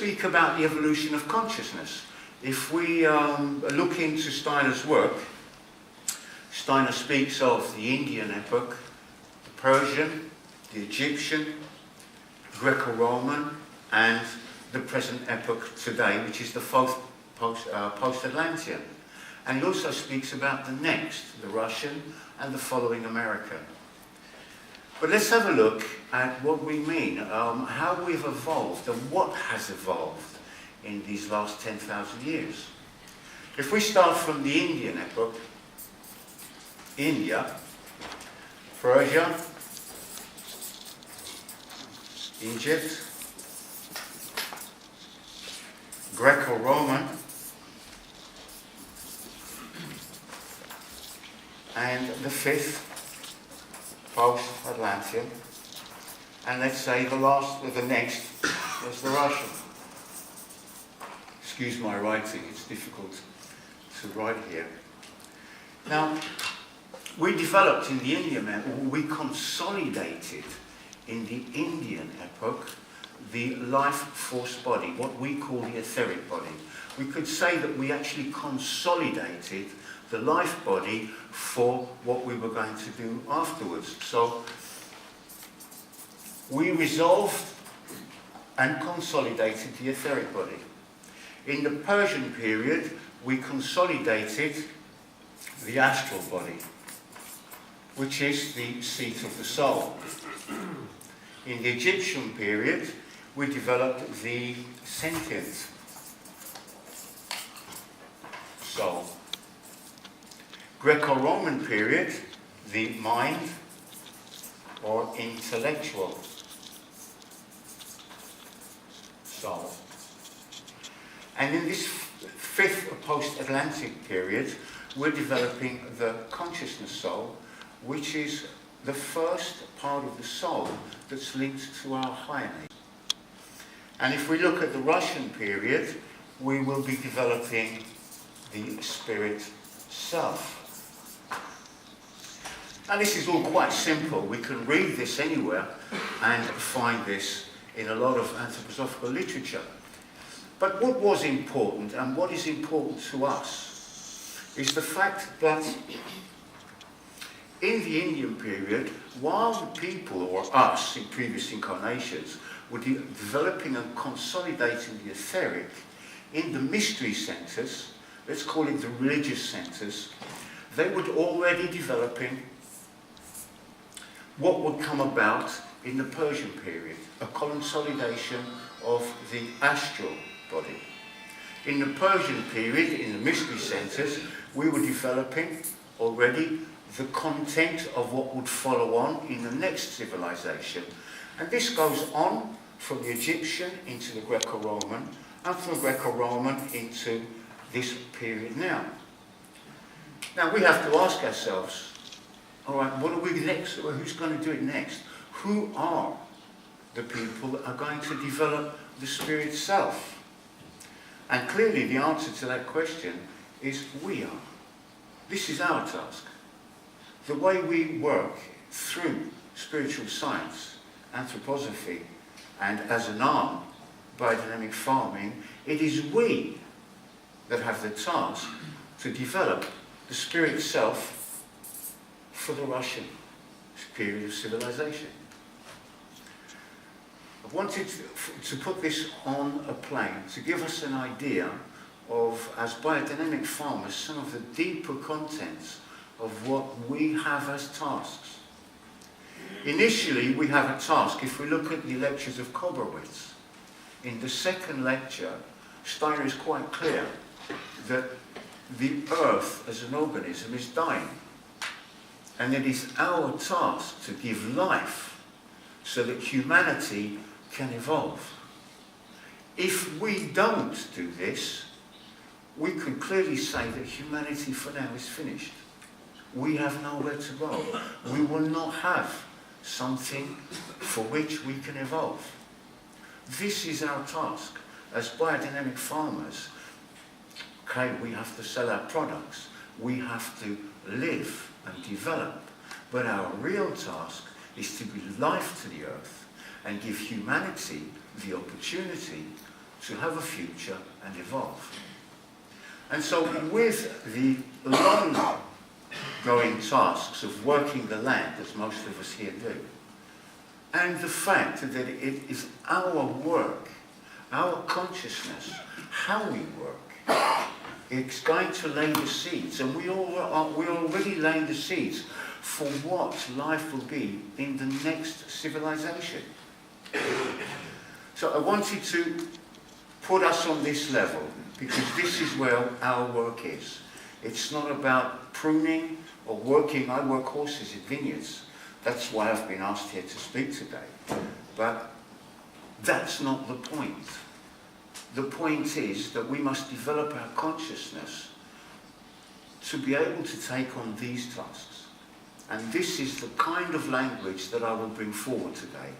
speak about the evolution of consciousness. If we look into Steiner's work, Steiner speaks of the Indian epoch, the Persian, the Egyptian, Greco-Roman, and the present epoch today, which is the post-Atlantean. And he also speaks about the next, the Russian, and the following American. But let's have a look at what we mean, how we've evolved and what has evolved in these last 10,000 years. If we start from the Indian epoch, India, Persia, Egypt, Greco-Roman, and the fifth, post-Atlantean, and let's say the next was the Russian. Excuse my writing, it's difficult to write here. Now, we developed in the Indian, we consolidated in the Indian epoch the life force body, what we call the etheric body. We could say that we actually consolidated the life body for what we were going to do afterwards. So we resolved and consolidated the etheric body. In the Persian period, we consolidated the astral body, which is the seat of the soul. In the Egyptian period, we developed the sentient soul. Greco-Roman period, the mind or intellectual soul. And in this fifth post-Atlantic period, we're developing the consciousness soul, which is the first part of the soul that's linked to our higher nature. And if we look at the Russian period, we will be developing the spirit self. And this is all quite simple. We can read this anywhere and find this in a lot of anthroposophical literature. But what was important and what is important to us is the fact that in the Indian period, while the people, or us in previous incarnations, were developing and consolidating the etheric, in the mystery centers, let's call it the religious centers, they were already developing what would come about in the Persian period, a consolidation of the astral body. In the Persian period, in the mystery centers, we were developing already the content of what would follow on in the next civilization. And this goes on from the Egyptian into the Greco-Roman, and from the Greco-Roman into this period now. Now we have to ask ourselves, all right, what are we next? Who's going to do it next? Who are the people that are going to develop the spirit self? And clearly the answer to that question is we are. This is our task. The way we work through spiritual science, anthroposophy, and as an arm, biodynamic farming, it is we that have the task to develop the spirit self for the Russian period of civilization. I wanted to put this on a plane to give us an idea of, as biodynamic farmers, some of the deeper contents of what we have as tasks. Initially, we have a task. If we look at the lectures of Koberwitz, in the second lecture, Steiner is quite clear that the earth as an organism is dying. And it is our task to give life so that humanity can evolve. If we don't do this, we can clearly say that humanity for now is finished. We have nowhere to go. We will not have something for which we can evolve. This is our task. As biodynamic farmers, okay, we have to sell our products. We have to live and develop. But our real task is to give life to the earth and give humanity the opportunity to have a future and evolve. And so with the long-going tasks of working the land, as most of us here do, and the fact that it is our work, our consciousness, how we work, it's going to lay the seeds, and we're already laying the seeds for what life will be in the next civilization. So I wanted to put us on this level, because this is where our work is. It's not about pruning or working. I work horses in vineyards. That's why I've been asked here to speak today. But that's not the point. The point is that we must develop our consciousness to be able to take on these tasks. And this is the kind of language that I will bring forward today.